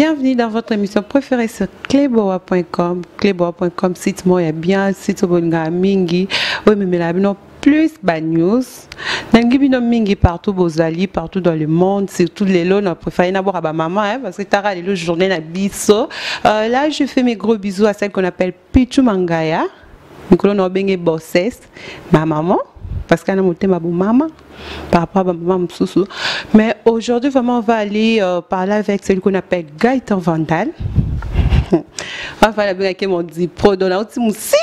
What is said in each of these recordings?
Bienvenue dans votre émission préférée sur cleboa.com. Cleboa.com, site moi bien, site bonga mingi. Oui, mais la non plus bad news. Nangibino mingi partout bozali, partout dans le monde, surtout les lots, on préfère d'abord à ma maman, parce que t'as les journée na biso. Là, je fais mes gros bisous à celle qu'on appelle Pichu Mangaya. Nicolas Nobenge Bossès, ma maman. Parce qu'elle a monté ma maman par rapport à ma maman Moussou. Mais aujourd'hui, vraiment, on va aller parler avec celui qu'on appelle Gaëtan Vandal. On va parler avec mon dit pro dans la musique.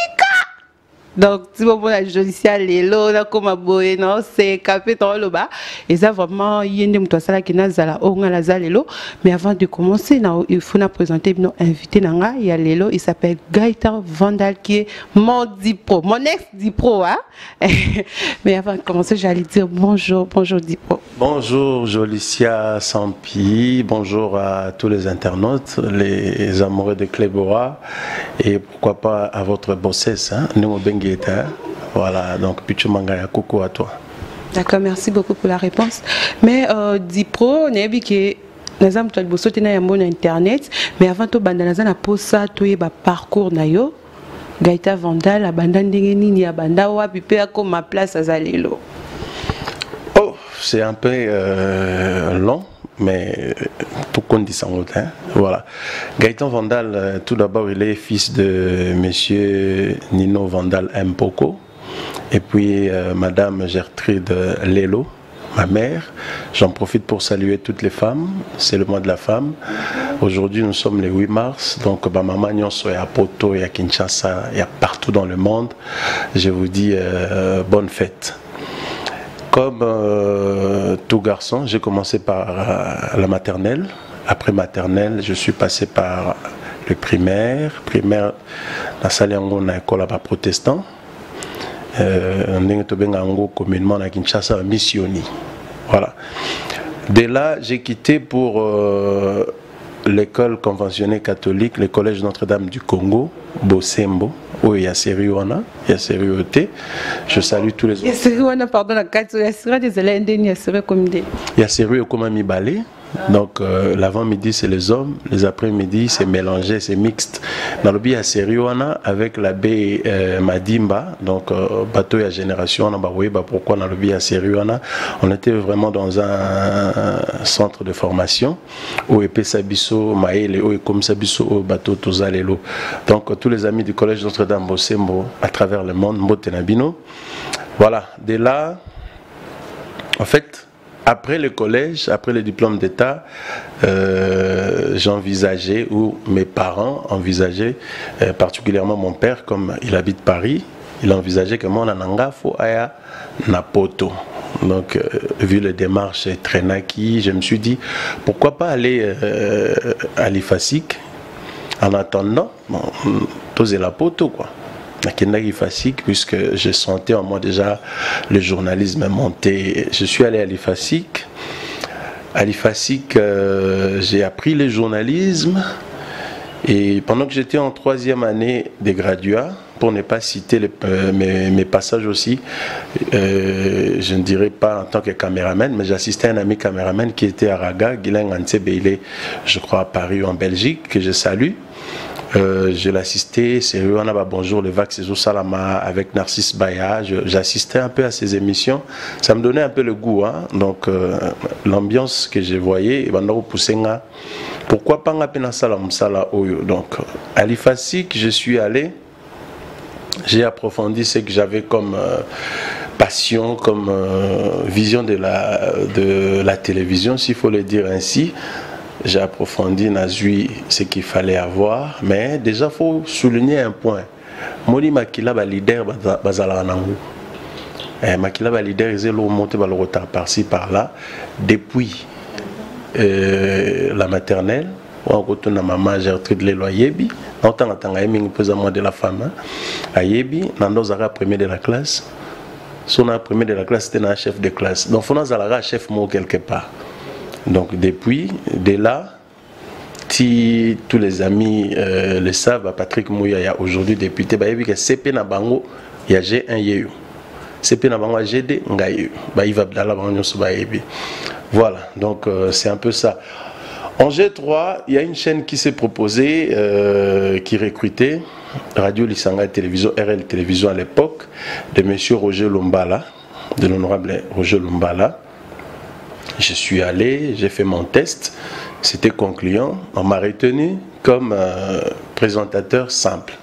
Donc, si vous voulez la jolicia, les lots, comme aboye, non, c'est capé dans le bas. Et ça, vraiment, il y a une moutossala qui n'a pas la les lots. Mais avant de commencer, il faut nous présenter nos invités. Il y a les lots, il s'appelle Gaëtan Vandal, qui est mon Dipro, mon ex-Dipro. Hein? Mais avant de commencer, j'allais dire bonjour, bonjour Dipro. Bonjour Jolicia Sampi, bonjour à tous les internautes, les amoureux de Cleboa. Et pourquoi pas à votre bossesse, hein? Nous, voilà, donc Pichu Mangaya, coucou à toi. D'accord, merci beaucoup pour la réponse. Mais Dipro, on a vu que nous avons un internet, mais avant tout, nous avons posé un parcours. Gaëtan Vandal, abandonné, abandonné, comme ma place à Zalelo. Oh, c'est un peu long. Mais tout compte dit sans autre, hein? Voilà. Gaëtan Vandal, tout d'abord, il est fils de monsieur Nino Vandal Mpoko et puis madame Gertrude Lelo, ma mère. J'en profite pour saluer toutes les femmes, c'est le mois de la femme. Aujourd'hui, nous sommes le 8 mars, donc ma maman Nyonso est à Poto, et à Kinshasa, et partout dans le monde. Je vous dis bonne fête. Comme tout garçon, j'ai commencé par la maternelle. Après maternelle, je suis passé par le primaire. Primaire, la salle en école protestant. Communément à Kinshasa, missioni. Voilà. De là, j'ai quitté pour l'école conventionnée catholique, le collège Notre-Dame du Congo, Bosembo, où il y a Seriwana, il y a Serioté. Je salue tous les autres. Il y a Seriwana, pardon, la carte, il y a Seriwana des élèves, il y a Seriwana comme des. Il y a Seriwana comme Mibale. Donc l'avant-midi c'est les hommes, les après-midi c'est mélangé, c'est mixte. Dans le biais à Seriwana avec l'abbé Madimba, donc bateau et génération, on a pourquoi dans le biais à Seriwana, on était vraiment dans un centre de formation où épée Sabiso, Maël et comme Sabiso au bateau Tozalelo. Donc tous les amis du collège Notre-Dame Bosembo à travers le monde, Mbotenabino. Voilà, de là, en fait. Après le collège, après le diplôme d'État, j'envisageais, ou mes parents envisageaient, particulièrement mon père, comme il habite Paris, il envisageait que mon ananga faut aya Napoto. Donc, vu les démarches Trenaki, je me suis dit, pourquoi pas aller à l'IFASIC en attendant, bon, poser la poto, quoi. Puisque je sentais en moi déjà le journalisme monter. Je suis allé à l'IFASIC. À l'IFASIC, j'ai appris le journalisme. Et pendant que j'étais en 3e année des graduats, pour ne pas citer mes passages aussi, je ne dirais pas en tant que caméraman, mais j'assistais à un ami caméraman qui était à Raga, Guilain Antsebele, je crois à Paris ou en Belgique, que je salue. Je l'assistais, c'est bonjour le Vax Salama avec Narcisse Baya. J'assistais un peu à ces émissions, ça me donnait un peu le goût, hein? Donc l'ambiance que je voyais, pourquoi pas un salam sala oyo. Donc à l'IFASIC, je suis allé, j'ai approfondi ce que j'avais comme passion, comme vision de la télévision, s'il faut le dire ainsi. J'ai approfondi, Nazui, ce qu'il fallait avoir, mais déjà il faut souligner un point. Moni Makila ba leader bazala nangu. Makila ba leader ils ont monté le retard par-ci par-là depuis la maternelle. On retourne à maman Gertrude Lelo Yebi. En tant que aiming pesamment de la femme. À Yebi, Nando Zara premier de la classe. Son premier de la classe c'était un chef de classe. Donc il faut un chef mot quelque part. Donc depuis, dès là, si tous les amis le savent, Patrick Mouya, aujourd'hui député, il y a CP Nabango, il y a G1 Yeyu. CP Nabango, GD, il va Abdallah Bango. Voilà, donc c'est un peu ça. En G3, il y a une chaîne qui s'est proposée, qui recrutait Radio Lisanga Télévision, RL Télévision à l'époque, de M. Roger Lumbala, de l'honorable Roger Lumbala. Je suis allé, j'ai fait mon test, c'était concluant, on m'a retenu comme présentateur simple.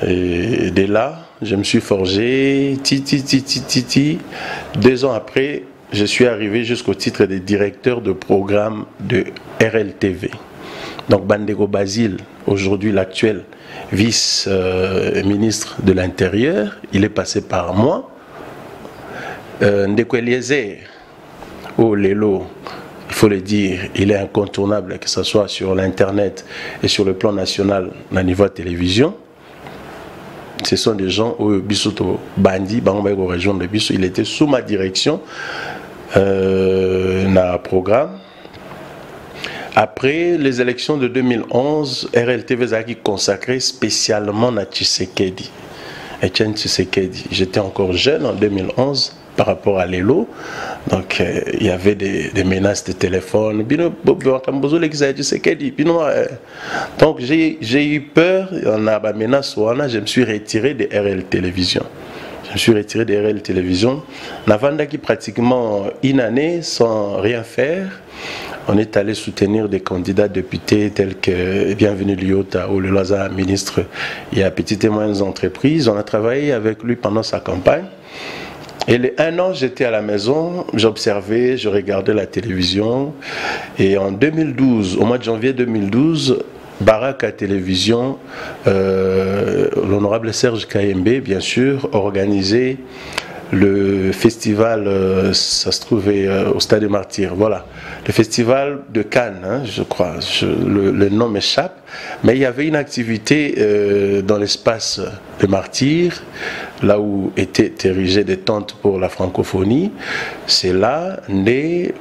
Et dès là, je me suis forgé, 2 ans après, je suis arrivé jusqu'au titre de directeur de programme de RLTV. Donc Bandego Basile, aujourd'hui l'actuel vice-ministre de l'Intérieur, il est passé par moi. Ndeko Eliezer, oh Lelo, il faut le dire, il est incontournable, que ce soit sur l'Internet et sur le plan national, au niveau de la télévision. Ce sont des gens où Bissoto Bandi, région de Bissou, il était sous ma direction dans le programme. Après les élections de 2011, RLTV a consacré spécialement à Tshisekedi. Etienne Tshisekedi. J'étais encore jeune en 2011 par rapport à l'ELO. Donc il y avait des menaces de téléphone. Donc j'ai eu peur, on a des menaces, je me suis retiré de RL Télévision. Je me suis retiré de RL Télévision. Navandaki pratiquement une année sans rien faire. On est allé soutenir des candidats députés tels que Bienvenue Liota ou le Lazare, ministre et à petites et moyennes entreprises. On a travaillé avec lui pendant sa campagne. Et les 1 an, j'étais à la maison, j'observais, je regardais la télévision. Et en 2012, au mois de janvier 2012, Baraka Télévision, l'honorable Serge Kayembe, bien sûr, organisait le festival, ça se trouvait au Stade des Martyrs, voilà, le festival de Cannes, hein, je crois, le nom m'échappe, mais il y avait une activité dans l'espace des Martyrs, là où étaient érigées des tentes pour la francophonie. C'est là né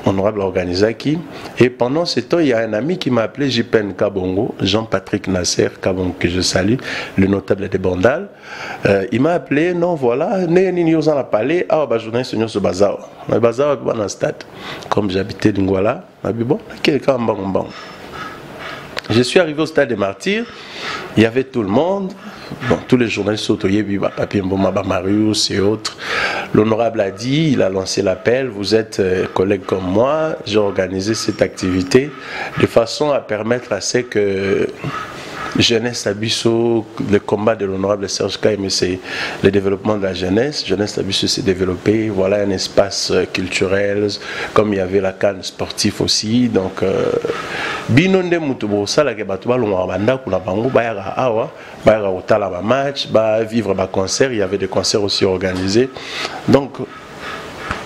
honorable Organizaki, et pendant ce temps il y a un ami qui m'a appelé JPN Kabongo, Jean-Patrick Nasser Kabongo, que je salue, le notable de Bandal. Il m'a appelé, non voilà, nous en a parlé, ah bah journaliste sur ce bazar, le bazar dans le stade, comme j'habitais Ngwala, bon, quelqu'un bon. Je suis arrivé au Stade des Martyrs, il y avait tout le monde, bon, tous les journalistes Papier Mboma, Marius et autres. L'honorable a dit, il a lancé l'appel, vous êtes collègues comme moi, j'ai organisé cette activité de façon à permettre à ce que Jeunesse Abisso, le combat de l'honorable Serge Kayembe, c'est le développement de la jeunesse. Jeunesse Abisso s'est développé, voilà un espace culturel, comme il y avait la canne sportive aussi. Donc, binonde mutubo sala ke batu balongwa banda kuna bango bayaka awa bayaka otala ba match, ba vivre ba concert, il y avait des concerts aussi organisés. Donc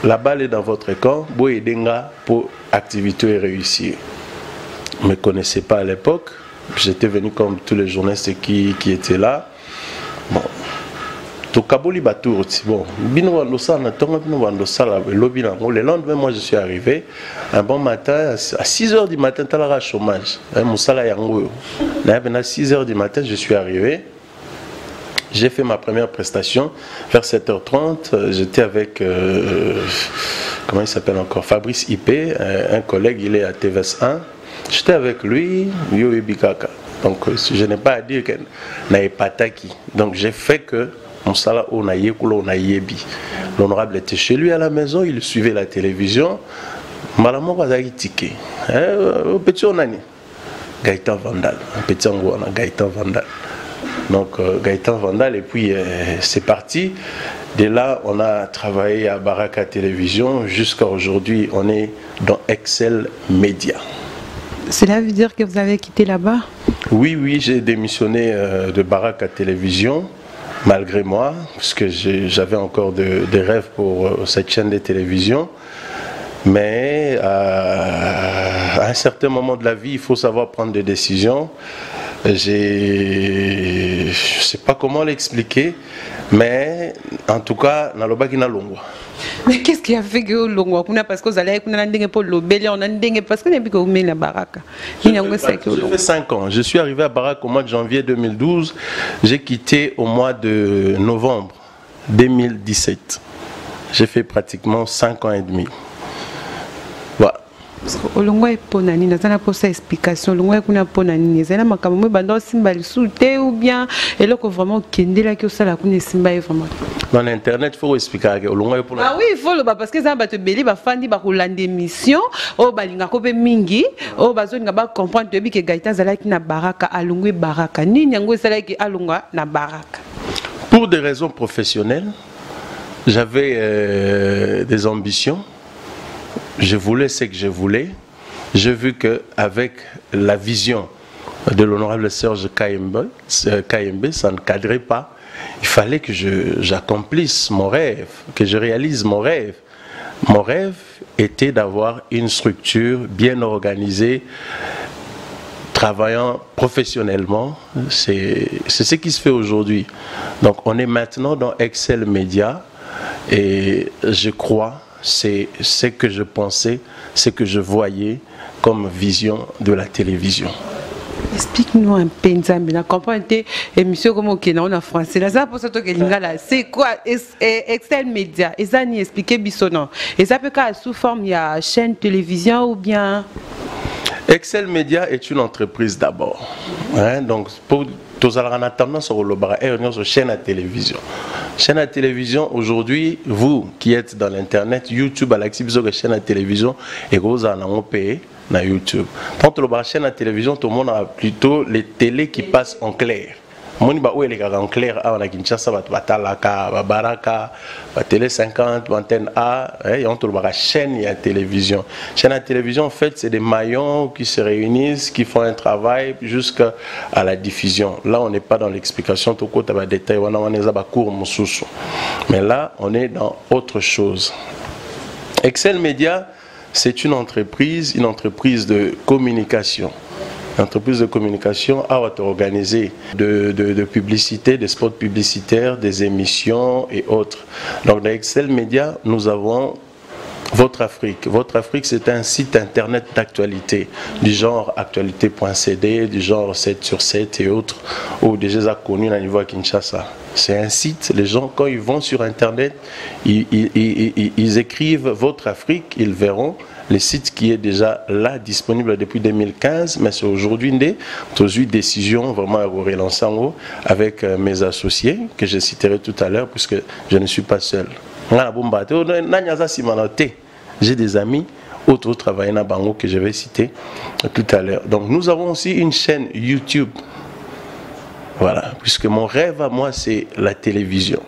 la balle est dans votre camp, boy denga pour activité réussir. Je ne me connaissais pas à l'époque. J'étais venu comme tous les journalistes qui étaient là. Bon, le lendemain, moi je suis arrivé. Un bon matin, à 6 h du matin, tu as le chômage. À 6 h du matin, je suis arrivé. J'ai fait ma première prestation vers 7 h 30. J'étais avec, comment il s'appelle encore, Fabrice IP, un collègue, il est à TVS1. J'étais avec lui, Yo Ebikaka. Donc je n'ai pas à dire que n'a pas taki. Donc j'ai fait que mon salaire on a yebi. L'honorable était chez lui à la maison, il suivait la télévision. Malamo Kazaki ticket. Petit onani. Gaëtan Vandal. Petit angouana Gaëtan Vandal. Donc Gaëtan Vandal, et puis c'est parti. De là, on a travaillé à Baraka Télévision. Jusqu'à aujourd'hui, on est dans Excel Média. Cela veut dire que vous avez quitté là-bas? Oui, j'ai démissionné de Baraka Télévision, malgré moi, parce que j'avais encore des rêves pour cette chaîne de télévision. Mais à un certain moment de la vie, il faut savoir prendre des décisions. Je ne sais pas comment l'expliquer, mais en tout cas, dans le Bagina Longwa. Mais qu'est-ce qui a fait que vous l'ongwa? Parce que vous allez pour l'obéli, on a dit parce que vous avez la Baraka. J'ai fait 5 ans. Je suis arrivé à Baraka au mois de janvier 2012. J'ai quitté au mois de novembre 2017. J'ai fait pratiquement 5 ans et demi. Voilà. Au longo et ponani, n'a pas sa explication. Au longo et kuna ponani, n'a pas makambo bando simba souté ou bien et là que vraiment kende là que ça la kuna simba vraiment. Dans internet faut expliquer au longo et ponani. Ah oui, il faut le parce que ça va te beli ba fandi ba kolande émission o balinga ko be mingi o bazo nga ba comprendre te bi que Gaëtan zala ki na baraka alungu baraka ni nyango zala ki alunga na baraka. Pour des raisons professionnelles, j'avais des ambitions. Je voulais ce que je voulais. J'ai vu qu'avec la vision de l'honorable Serge KMB, ça ne cadrait pas. Il fallait que j'accomplisse mon rêve, que je réalise mon rêve. Mon rêve était d'avoir une structure bien organisée, travaillant professionnellement. C'est ce qui se fait aujourd'hui. Donc on est maintenant dans Excel Media et je crois c'est ce que je pensais, ce que je voyais comme vision de la télévision. Explique-nous un peu, Nzambe, na comprendre émission comme ok en français. Là ça pour ça que lingala, c'est quoi Excel Media? Et ça ni expliquer bisono. Et ça peut être sous forme il y a chaîne télévision ou bien Excel Media est une entreprise d'abord. Hein, donc pour tous en attendant sur le bar et sur chaîne à télévision. Chaîne à télévision aujourd'hui, vous qui êtes dans l'internet, YouTube à l'activité de chaîne à télévision et vous en avez payé dans YouTube. Quand le bar chaîne à télévision, tout le monde a plutôt les télés qui passent en clair. Moni ba où les gars en clair à na Kinshasa batalaka baraka télé 50 antenne A et on trouve la chaîne à télévision. Chaîne à télévision en fait c'est des maillons qui se réunissent, qui font un travail jusqu'à la diffusion. Là on n'est pas dans l'explication tout côté ba détail on est à court mususu. Mais là on est dans autre chose. Excel Media c'est une entreprise de communication. L'entreprise de communication a organisé de publicité, des spots publicitaires, des émissions et autres. Donc dans Excel Media, nous avons Votre Afrique. Votre Afrique, c'est un site internet d'actualité, du genre actualité.cd, du genre 7 sur 7 et autres, ou déjà connu à niveau à Kinshasa. C'est un site, les gens, quand ils vont sur internet, ils écrivent Votre Afrique, ils verront le site qui est déjà là, disponible depuis 2015, mais c'est aujourd'hui une décision vraiment à relancer en haut avec mes associés, que je citerai tout à l'heure, puisque je ne suis pas seul. J'ai des amis autour travaillent dans Bango que je vais citer tout à l'heure. Donc nous avons aussi une chaîne YouTube. Voilà, puisque mon rêve à moi c'est la télévision.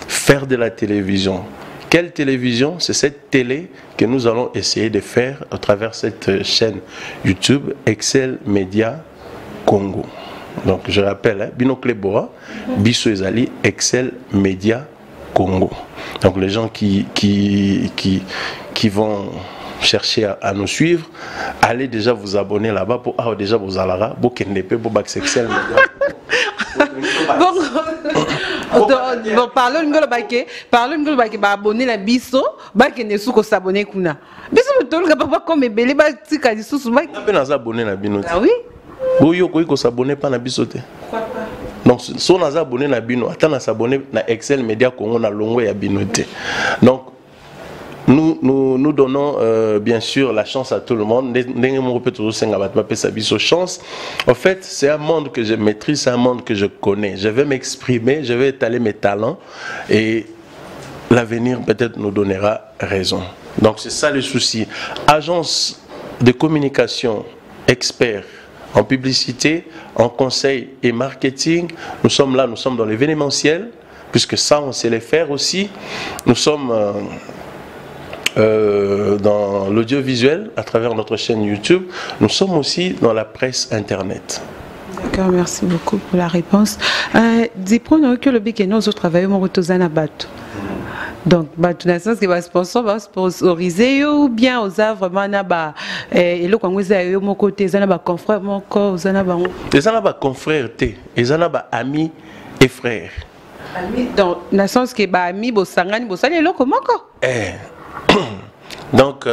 Faire de la télévision. Quelle télévision? C'est cette télé que nous allons essayer de faire à travers cette chaîne YouTube Excel Media Congo. Donc je rappelle, hein, Bino Kleboa, Biso Ezali, Excel Media Congo. Donc les gens qui vont chercher à nous suivre, allez déjà vous abonner là-bas pour déjà vous alara, pour qu'il n'ait pas Excel Media. Bon, parlons de baki ba abonner la biso, baki ne suko s'abonner kuna. Biso mutolo ka papa comme belé ba tika di susu baki. On peut nous abonner na bino. Ah oui? Bo yo ko s'abonner pas na biso te. Donc si on a abonné na bino, attends à s'abonner na Excel Media Congo na longo ya bino te. Donc nous donnons bien sûr la chance à tout le monde. Chance. En fait, c'est un monde que je maîtrise, c'est un monde que je connais. Je vais m'exprimer, je vais étaler mes talents et l'avenir peut-être nous donnera raison. Donc c'est ça le souci. Agence de communication, expert en publicité, en conseil et marketing. Nous sommes là, nous sommes dans l'événementiel, puisque ça on sait le faire aussi. Nous sommes dans l'audiovisuel à travers notre chaîne YouTube. Nous sommes aussi dans la presse internet. D'accord, merci beaucoup pour la réponse. Dis-nous que le but que nous travaillons au Tozana Bato. Donc, tu as sens que les sponsors vont sponsoriser ou bien aux œuvres vraiment et le Congo est mon côté, ils ont confrères, mon corps, ils ont confrères, ils ont amis et frères. Donc, dans le sens que amis, bosangani, bosali, le comment encore? Donc,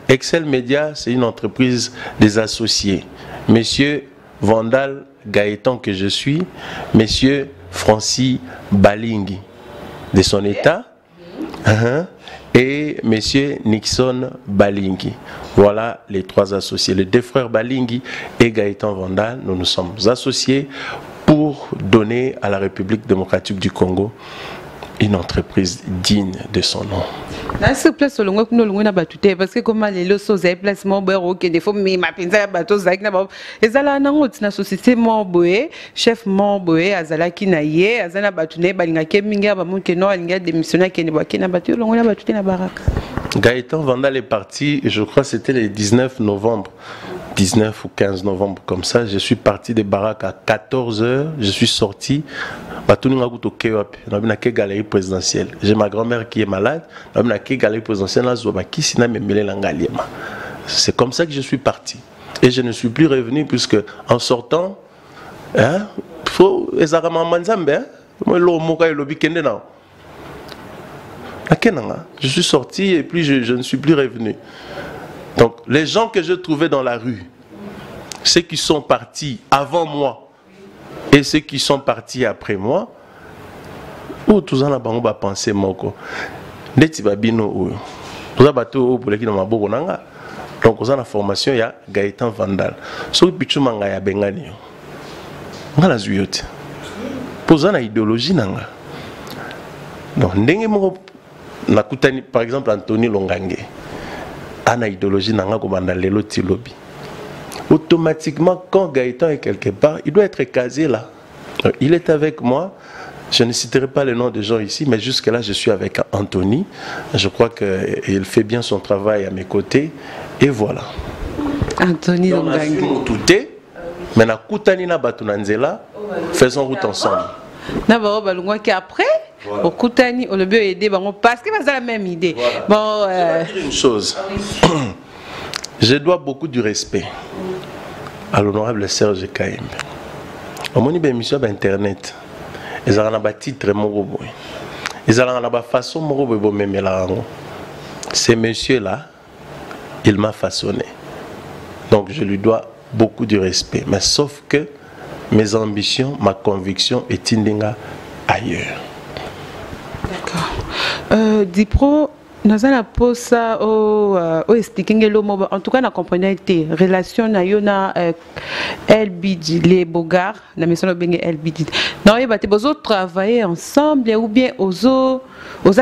Excel Media, c'est une entreprise des associés. Monsieur Vandal Gaëtan que je suis, Monsieur Francis Balingi de son état, et monsieur Nixon Balingi. Voilà les trois associés, les deux frères Balingi et Gaëtan Vandal. Nous nous sommes associés pour donner à la République démocratique du Congo une entreprise digne de son nom. Parce que comme les losos et placement que des fois mais ma pinza bateau zak na ba ezala na ngoti na société moboé chef moboé azala kinaye azana batune balinga ke minga ba monke no alinga démissionnaire ke ne ba kina bateau longo na batute na baraka. Gaëtan Vandal est parti, je crois que c'était le 19 novembre. 19 ou 15 novembre comme ça, je suis parti de Barak à 14h, je suis sorti. Galerie présidentielle. J'ai ma grand-mère qui est malade, galerie présidentielle. C'est comme ça que je suis parti. Et je ne suis plus revenu puisque en sortant, je suis sorti et puis je ne suis plus revenu. Donc les gens que je trouvais dans la rue, ceux qui sont partis avant moi et ceux qui sont partis après moi, tous en ont pensé moko. Donc aux la formation il y a Gaëtan Vandal. So pichumanga ya bengani. Ngala zuyote. Poza na idéologie nanga. Donc ndenge moko nakutani par exemple Anthony Longange. Ana idéologie nanga ko banda lelo tilobi. Automatiquement quand Gaëtan est quelque part, il doit être casé là. Il est avec moi. Je ne citerai pas le nom des gens ici, mais jusque-là, je suis avec Anthony. Je crois qu'il fait bien son travail à mes côtés. Et voilà. Anthony Longange. Mais na kutani na batunanzela, faisons route ensemble. Na ba balungwa ki après, au kutani, on le veut aider, parce que c'est la même idée. Voilà. Bon, je vais dire une chose. Je dois beaucoup du respect à l'honorable Serge Kaembe. Au moment où émission Internet. Ils ont un titre morobo. Ils ont une façon morobo même là. Ce monsieur-là, il m'a façonné. Donc je lui dois beaucoup de respect. Mais sauf que mes ambitions, ma conviction est indinga ailleurs. D'accord. Dipro, nous allons poser au expliquer en tout cas na comprenait relation na yona LBD les Bogar na maison bengue LBD non et baté bozo travailler ensemble ou bien aux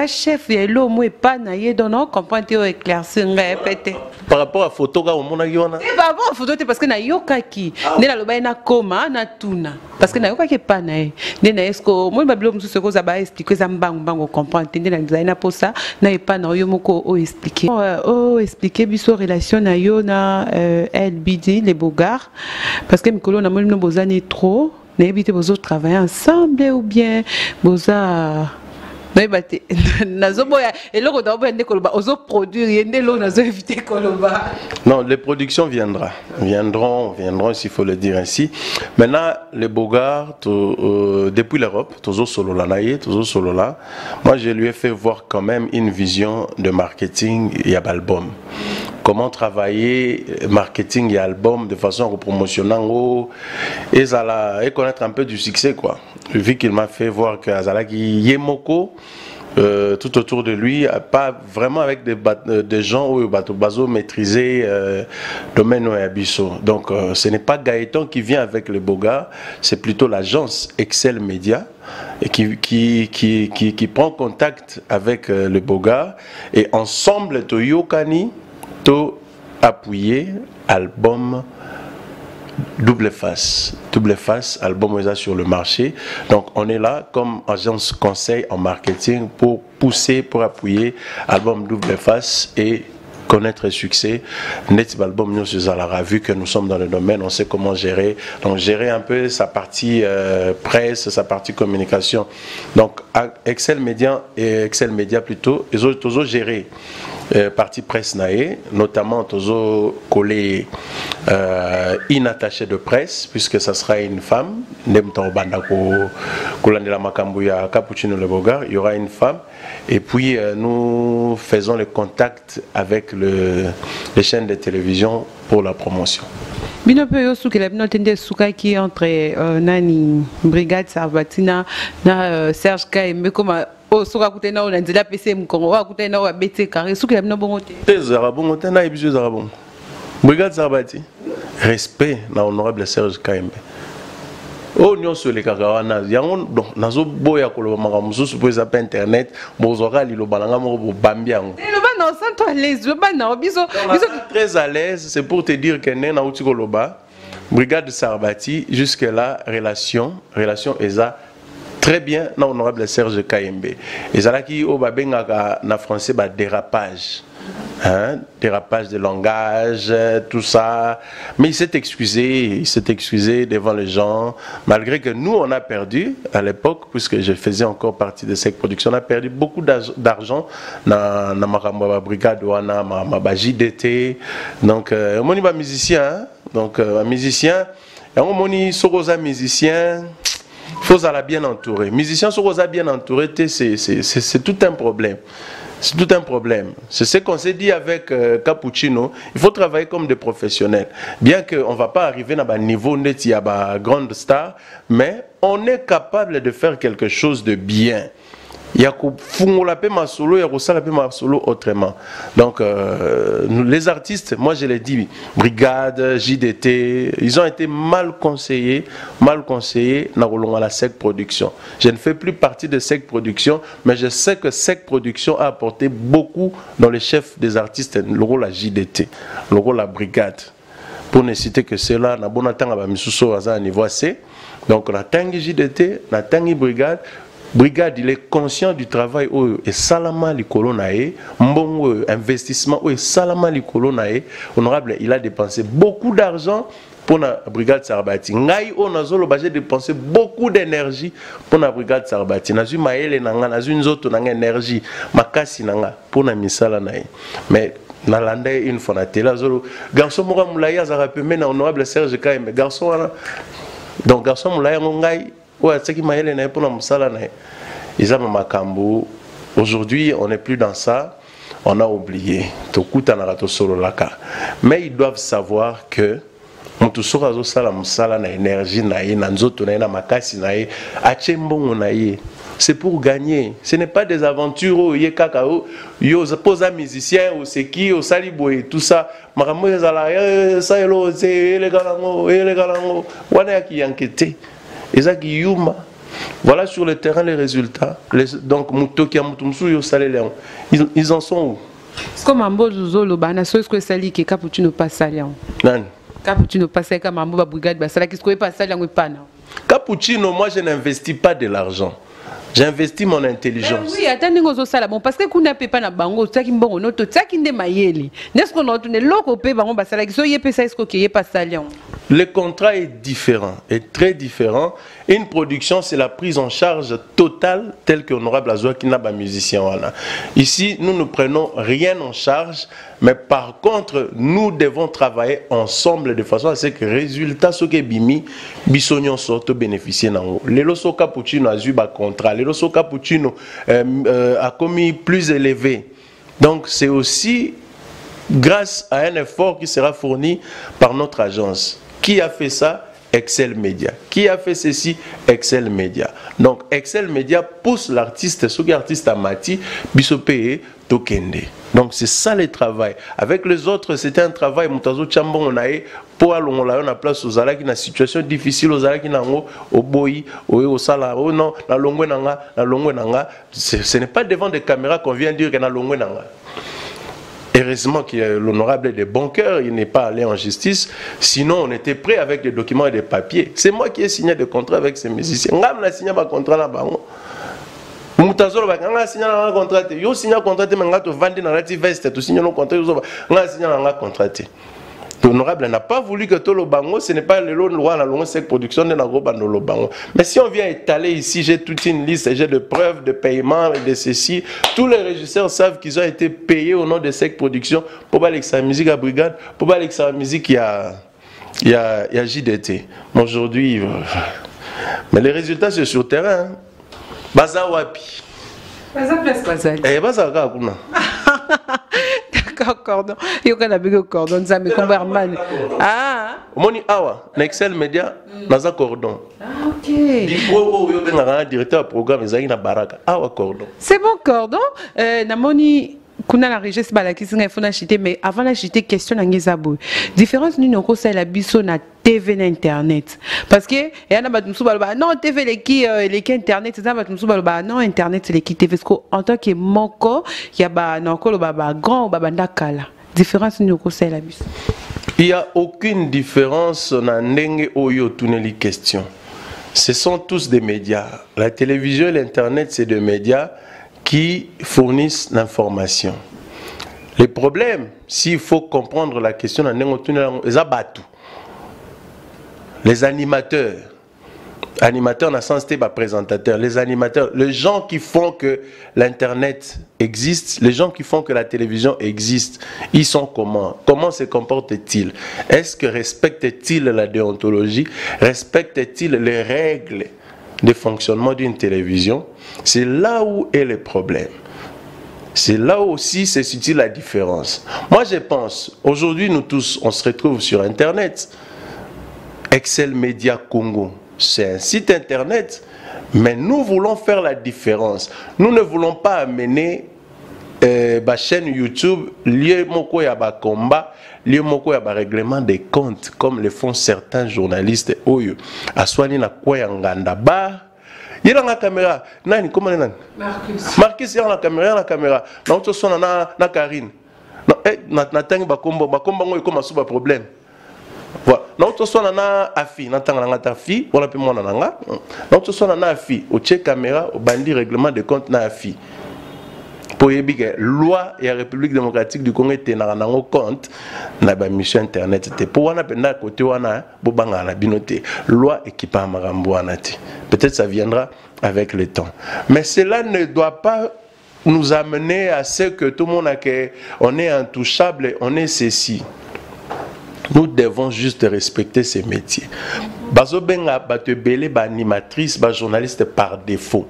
chefs et l'homme et pas na ye donc non comprendre éclaircir répéter par rapport à photo ga omona yona et par rapport à photo parce que na yoka ki ne la loba na koma na tuna parce que na yoka ki pas na ne na esko moi bablo musu se ko za ba expliquer za mbango comprendre tende na designer pour ça na pas na yo moko o expliquer expliquer biso relation na yo na LBD les Bogar parce que mikolo na molino bozani trop na éviter bozo travailler ensemble ou bien boza non bate nazo boya eloko da obende koloba ozo produire yende lo nazo éviter koloba. Non, les productions viendront s'il faut le dire ainsi. Maintenant les Bogar depuis l'Europe toujours solo là moi je lui ai fait voir quand même une vision de marketing et album. Comment travailler marketing et album de façon à promotionner et connaître un peu du succès quoi. Vu qu'il m'a fait voir que Azalaki Yemoko tout autour de lui, pas vraiment avec des gens où Bazo maîtrisé domaine Oyabiso. Donc ce n'est pas Gaëtan qui vient avec les Bogar, c'est plutôt l'agence Excel Media et qui prend contact avec le Bogar et ensemble to Yokani to appuyer album double face album sur le marché. Donc on est là comme agence conseil en marketing pour pousser, pour appuyer album double face et connaître le succès. Net album nous sur Zalara, vu que nous sommes dans le domaine, on sait comment gérer. Donc gérer un peu sa partie presse, sa partie communication. Donc Excel Media plutôt, ils ont toujours géré partie presse nae, notamment toujours collé une attachée de presse, puisque ça sera une femme. Il y aura une femme. Et puis nous faisons le contact avec les chaînes de télévision pour la promotion. Bino pe yo suki la bino tende suka qui entre nani brigade Sarbatina na Serge Kaembe comme Oh, so ka kutena on nzela PC mkongo wa kutena wa bete carré so que na bongo te. Tezara bongo tena ibiju zara bongo. Brigade Sarbati. Respect na honorable Serge Kaembe. Oh nyonso le kakawana yango donc nazo boya koloba makambo mususu po eza pa internet bozora lilo balanga moko bo bambi yango. Le ba na sento à l'aise, le ba na biso très à l'aise, c'est pour te dire que na uti koloba Brigade Sarbati jusque là relation eza très bien na honorable Serge Kaembe. Ezalaki o babengaka na français ba dérapage. Hein, dérapage de langage, tout ça. Mais il s'est excusé devant les gens, malgré que nous, on a perdu à l'époque, puisque je faisais encore partie de cette production, on a perdu beaucoup d'argent dans ma brigade, ma JDT. Donc, on est musicien, donc musicien, on est sokoza musicien. Faut aller bien entouré. Musicien sokoza bien entouré, c'est tout un problème. C'est tout un problème. C'est ce qu'on s'est dit avec Cappuccino. Il faut travailler comme des professionnels. Bien qu'on ne va pas arriver à un niveau net, il y a une grande star, mais on est capable de faire quelque chose de bien. Il y a ma solo, il y a ma solo autrement. Donc, les artistes, moi je l'ai dit, Brigade, JDT, ils ont été mal conseillés dans la SEC Production. Je ne fais plus partie de SEC Production, mais je sais que SEC Production a apporté beaucoup dans les chefs des artistes, le rôle à JDT, le rôle à Brigade. Pour ne citer que cela, na bon temps à Misuso à niveau C. Donc, la tangi JDT, la tangi Brigade. Brigade, il est conscient du travail et salama likolo nae, mbongo investissement et salama likolo nae. Honorable, il a dépensé beaucoup d'argent pour la brigade Sarbati. Ngai on a zolo j'ai dépensé beaucoup d'énergie pour la brigade Sarbati. Nazu maele nanga, nazu nzoto nanga énergie, makasi nanga pour la misala nae. Mais nalanda une fois na télé zolo garçon mora moulaya zarape mena honorable Serge Kaembe garçon wana. Donc garçon moulaya ngai aujourd'hui, on n'est plus dans ça, on a oublié. Mais ils doivent savoir que c'est pour gagner. Ce n'est pas des aventures yo pose un musicien ou c'est qui au salibo et tout ça. Voilà sur le terrain les résultats. Donc, ils en sont où? Comme un beau zolo, est-ce que ça lit que Cappuccino passe à Lyon? Cappuccino passe à Mambo Brigade, qu'est-ce que passe à Lyon? Cappuccino, moi je n'investis pas de l'argent. J'investis mon intelligence. Oui, attendez, bon, parce que vous n'avez pas de bango, ça qui m'bongo, noto, ça qui n'est maïeli. N'est-ce qu'on a entendu l'autre pays, bango, basala, qui soyez payé, est-ce qu'il y a pas ça Lyon? Le contrat est différent, est très différent. Une production, c'est la prise en charge totale, telle que Honorable Azoua qui n'a pas musicien. Ici, nous ne prenons rien en charge, mais par contre, nous devons travailler ensemble de façon à ce que les résultats soient bimi, bisognon sortent bénéficier d'en les loso Cappuccino a eu un contrat, les loso Cappuccino a commis plus élevé. Donc, c'est aussi grâce à un effort qui sera fourni par notre agence. Qui a fait ça? Excel Media. Qui a fait ceci? Excel Media. Donc Excel Media pousse l'artiste, ce qui est artiste à Mati, Bisopé Tokende. Donc c'est ça le travail. Avec les autres, c'était un travail. Moutazo Chambon, on a pour aller on a place aux ala qui na situation difficile, aux ala qui na au boy, au sala, oh non, la longue nanga. Ce n'est pas devant des caméras qu'on vient dire que na longue nanga. Heureusement que l'honorable est de bon cœur, il n'est pas allé en justice. Sinon, on était prêt avec des documents et des papiers. C'est moi qui ai signé des contrats avec ces musiciens. Je n'ai signé un contrat là-bas. Je n'ai signé un contrat. Je n'ai signé un contrat. Je n'ai signé un contrat. L'honorable n'a pas voulu que tout le bango, ce n'est pas le loi la longue cette production de la bango. Mais si on vient étaler ici, j'ai toute une liste, j'ai de preuves de paiement et de ceci. Tous les régisseurs savent qu'ils ont été payés au nom de cette production pour aller avec sa musique à Brigade, pour aller avec sa musique il y a JDT. Aujourd'hui, mais les résultats c'est sur le terrain. Baza wapi. Baza place Bazali. Eh baza kakuna. Cordon. Il y a un cordon, ça me convainc mal. Ah. Moni awa, na Excel Media, naza cordon. Ah, ok. Directeur programme, na baraka. Awa cordon. C'est bon, cordon. Namoni, kuna la registre balakisi nga fona chité, mais avant la chité, question na ngezabo. Différence ni noko sa la biso na TV na internet. Parce que y a na batumsu baloba non TV les qui internet, c'est ça batumsu baloba non internet les qui TV. Parce qu'en tant que moko, y a ba noko lo ba grand ba ndakala. Différence ni noko sa la biso. Il n'y a aucune différence na ndenge oyo tuneli question. Ce sont tous des médias. La télévision et l'internet, c'est des médias qui fournissent l'information. Le problème, s'il faut comprendre la question, les animateurs, animateurs dans le sens de présentateurs, les animateurs, les gens qui font que l'internet existe, les gens qui font que la télévision existe, ils sont comment? Comment se comportent-ils? Est-ce que respectent-ils la déontologie? Respectent-ils les règles de fonctionnement d'une télévision? C'est là où est le problème. C'est là aussi se situe la différence. Moi je pense, aujourd'hui nous tous, on se retrouve sur internet. Excel Media Congo, c'est un site internet, mais nous voulons faire la différence. Nous ne voulons pas amener ma chaîne YouTube, lié moko ya ba combat, lié moko ya ba règlement des comptes, comme le font certains journalistes. Oyo, aswani na kwa ya nganda ba. Il y a la caméra. Nani, comment nani? Marcus. Marcus, il y a la caméra. Na auto sona na Karine. Na tangi bakombo ngoy comme asuba problème. Voilà. Na auto sona na afi, na tanga na tafi, wala pe mwana nanga. Na auto sona na afi, o check caméra, o bandi règlement de compte na afi. Pour y la loi et la République démocratique du Congo était dans le compte na ba mission internet te pour wana penda côté wana bobanga na binoté loi équipa marambo wana te. Peut-être ça viendra avec le temps, mais cela ne doit pas nous amener à ce que tout le monde a que on est intouchable, on est ceci. Nous devons juste respecter ces métiers. Bazo benga bato belé ba animatrice ba journaliste par défaut.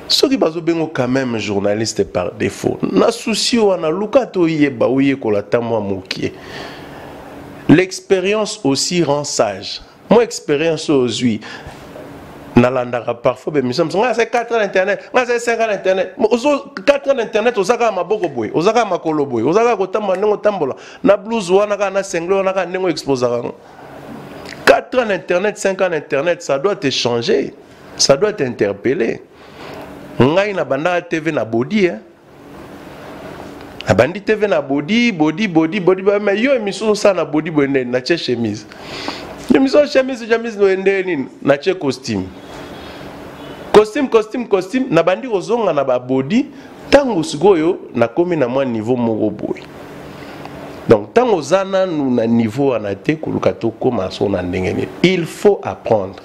Ceux qui sont quand même journalistes par défaut. Na souci wana lukato yeba uye kolata mwa mokie. L'expérience aussi rend sage. Moi expérience aujourd'hui nalandaka parfois be misam nga c'est 4 ans d'internet, nga c'est 5 ans d'internet. 4 ans d'internet ozaka maboko boy, ozaka makolo boy, ozaka kotamba ndenge tambola. Na blues wana ka na sengle wana ka ndenge exposera. 4 ans d'internet, 5 ans d'internet, ça doit te changer. Ça doit t'interpeller. Ngai na banda TV na body hein. Na bandi TV na body, mais yo émission ça na body bonne na che chemise. Émission chemise no endeni na che costume. Costume na bandi ozonga na ba body tango sikoyo na komi na mwa niveau moko boy. Donc tango zana nous na niveau anate kuluka to koma so na ndenge. Il faut apprendre.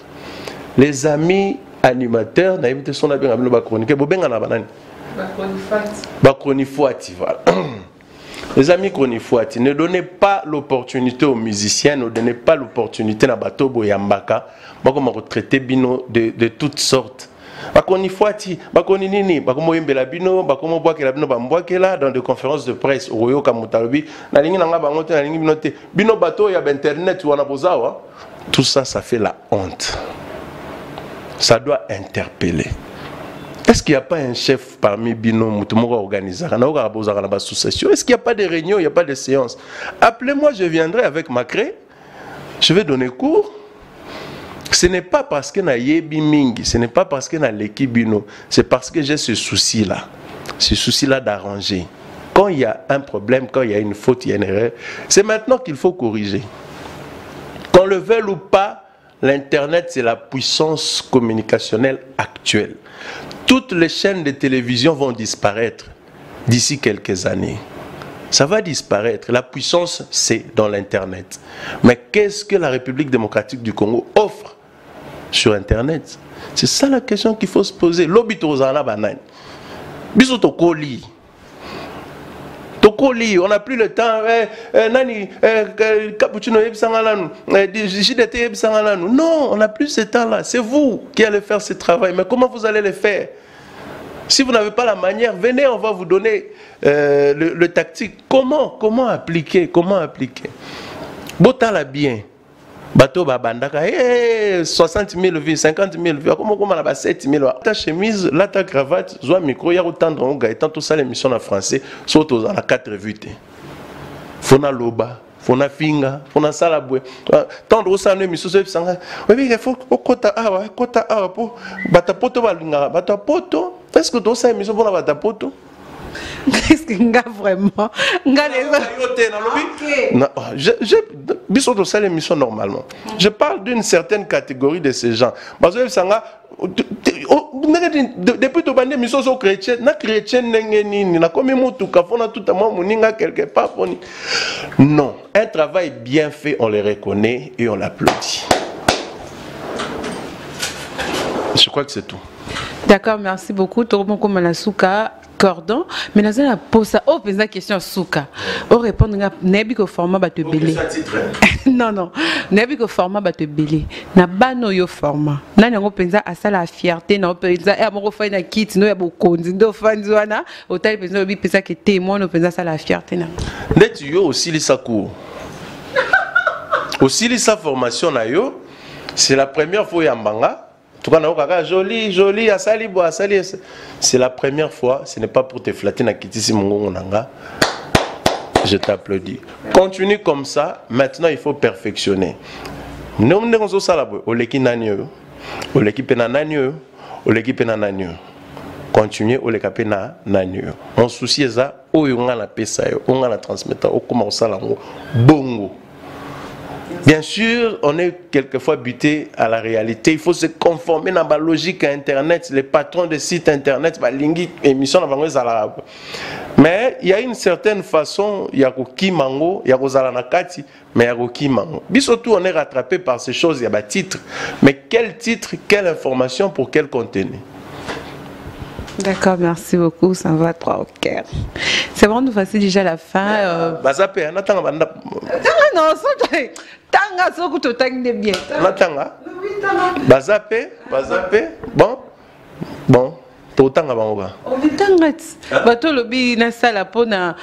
Les amis animateurs na invité son bien ba chroniqueur bobenga na banani ba chronifuati voilà. Les amis chronifuati, ne donnez pas l'opportunité aux musiciens, ne donnez pas l'opportunité na bato boyambaka ba comme retraiter bino de toutes sortes. Ba chronifuati ba koninini ba komo yembela bino ba komo boakela bino ba mbwakela dans des conférences de presse oyo kamutalobi na lingi na nga bango te na lingi bino te bino bato ya internet wana bozawa. Tout ça, ça fait la honte. Ça doit interpeller. Est-ce qu'il n'y a pas un chef parmi Bino Moutoumora organisateur? Est-ce qu'il n'y a pas de réunions, il n'y a pas de séances? Appelez-moi, je viendrai avec Macré. Je vais donner cours. Ce n'est pas parce que na yebi mingi, ce n'est pas parce que na l'équipe Bino, c'est parce que j'ai ce souci-là. Ce souci-là d'arranger. Quand il y a un problème, quand il y a une faute, il y a une erreur, c'est maintenant qu'il faut corriger. Qu'on le veuille ou pas, l'Internet, c'est la puissance communicationnelle actuelle. Toutes les chaînes de télévision vont disparaître d'ici quelques années. Ça va disparaître. La puissance, c'est dans l'Internet. Mais qu'est-ce que la République démocratique du Congo offre sur Internet? C'est ça la question qu'il faut se poser. L'obitozana banane. Bisotokoli. On n'a plus le temps. Nani, Cappuccino non, on n'a plus ce temps-là. C'est vous qui allez faire ce travail. Mais comment vous allez le faire? Si vous n'avez pas la manière, venez, on va vous donner le tactique. Comment appliquer? Botala bien. Bateau babandaka 60 000 vues, 50 000 vues, comment on a 7 000. Ta chemise, là ta cravate, soit micro, il y a autant de gars, étant tout ça l'émission en français, surtout à la 4 vues. Fona loba, fona finga, fona salabwe. Tant de ça l'émission, c'est ça. Oui, il faut kota awa pour batapoto balinga, batapoto. Est-ce que tout ça l'émission pour la batapoto? Qu'est-ce que nga vraiment? Nga les ça l'émission normalement. Je parle d'une certaine catégorie de ces gens. Parce que ça depuis tout bande mission so chrétien, na chrétien nengeni na comme mutu kafona tout à moi moninga quelque part. Non, un travail bien fait, on le reconnaît et on l'applaudit. Je crois que c'est tout. D'accord, merci beaucoup. Toromoko Manasuka. Cordon, mais dans la pose ça, pose la question souka. On répond n'ebi ko format ba te belé. Non non, n'ebi ko format ba te belé. Na bano yo format. Na nyango penza asala la fierté, na penza e amoko fa na kit no ya bokonzi ndo fanzi wana, otal penza obi penza ke témoin no penza ça la fierté na. Net yo aussi lisa cours. Aussi lisa formation na yo, c'est la première fois yambanga. En tout cas, joli, joli, asali, bo, asali. C'est la première fois, ce n'est pas pour te flatter, na kitisi mongo nanga. Je t'applaudis. Continue comme ça, maintenant il faut perfectionner. Nous sommes salabo, o leki nanyo, o leki pena nanyo, o leki pena nanyo. Continuez o leki pena nanyo. Mon souci est ça, o yonga na pesa yo, on la transmettre, o comment salango, bongo. Bien sûr, on est quelquefois buté à la réalité. Il faut se conformer dans la logique à Internet. Les patrons des sites Internet, émission mais il y a une certaine façon, il y a Mango, il y a Rosalanakati, mais il y a Mango. Surtout, on est rattrapé par ces choses, il y a des titres. Mais quel titre, quelle information pour quel contenu? D'accord, merci beaucoup, ça va trop au cœur. C'est bon, nous voici déjà la fin. Bazapé, non, tanga, so que tu de bien. Natanga. Bazapé, bon, totanga bangoba. Ovitanga, bato lobi na sala po na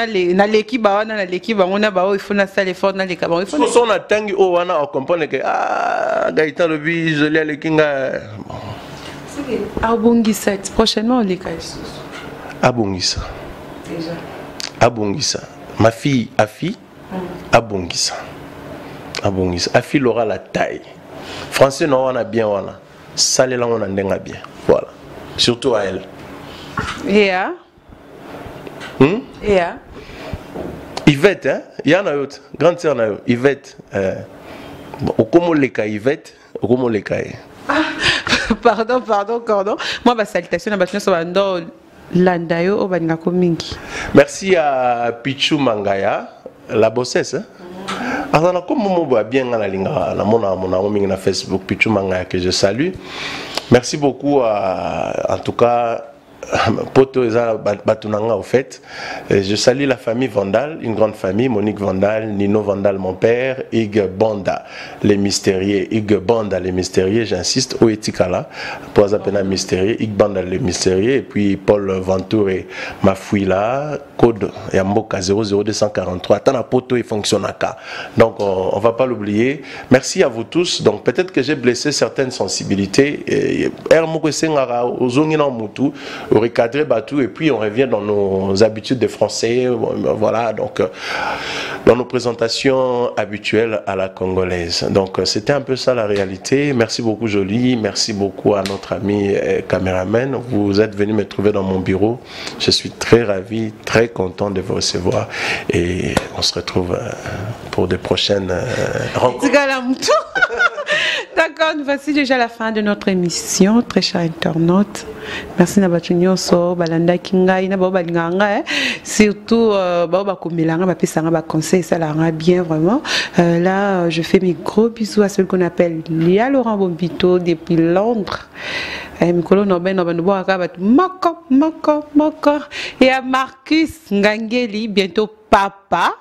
l'équipe na l'équipe on a ba il faut na sala fort na l'équipe il faut. So na tangi o wana on comprend que Gaëtan lobi je l'ai lekinga. Abongisa, prochainement on les cache. Abongisa. Déjà. Abongisa. Ma fille Afi, Abongisa. Abongisa. Afi aura la taille. Français non on a bien on a. Salé là on a bien. Voilà. Surtout à elle. Yeah. Yeah. Yvette, hein? Il y en a autre. Grande sœur na Yvette. Au comment les cas Yvette, au comment les cas. Pardon, cordon. Moi, ma salutation, Landayo, merci à Pichu Mangaya, la bossesse. Alors, comme on voit bien mon Facebook, Pichu Mangaya, que je salue. Merci beaucoup, en tout cas. Poto Batunanga au fait. Je salue la famille Vandal, une grande famille, Monique Vandal, Nino Vandal mon père, Ig Banda les mystérieux, Ig Banda les mystérieux, j'insiste, Oetikala, pour appeler mystérieux, Ig Banda les mystérieux, et puis Paul Ventoure Mafouila, code Yamboka 00243, Tana Poto et Fonctionnaka. Donc on va pas l'oublier. Merci à vous tous. Donc peut-être que j'ai blessé certaines sensibilités. Recadrer Batou et puis on revient dans nos habitudes de français, voilà, donc dans nos présentations habituelles à la congolaise. Donc c'était un peu ça la réalité. Merci beaucoup Jolie, merci beaucoup à notre ami caméraman. Vous êtes venu me trouver dans mon bureau. Je suis très ravi, très content de vous recevoir et on se retrouve pour de prochaines rencontres. D'accord, nous voici déjà à la fin de notre émission, très chers internautes. Merci Nabatunyo So, Balanda Kinga, Ina Baba Linganga, surtout Baba Komelanga, Bapa Sanga, conseil, ça l'a bien vraiment. Là, je fais mes gros bisous à celui qu'on appelle Lia Laurent Bombito depuis Londres. Mikolo Noben Nobenbo Akabat, Moko. Et à Marcus Ngangeli, bientôt papa.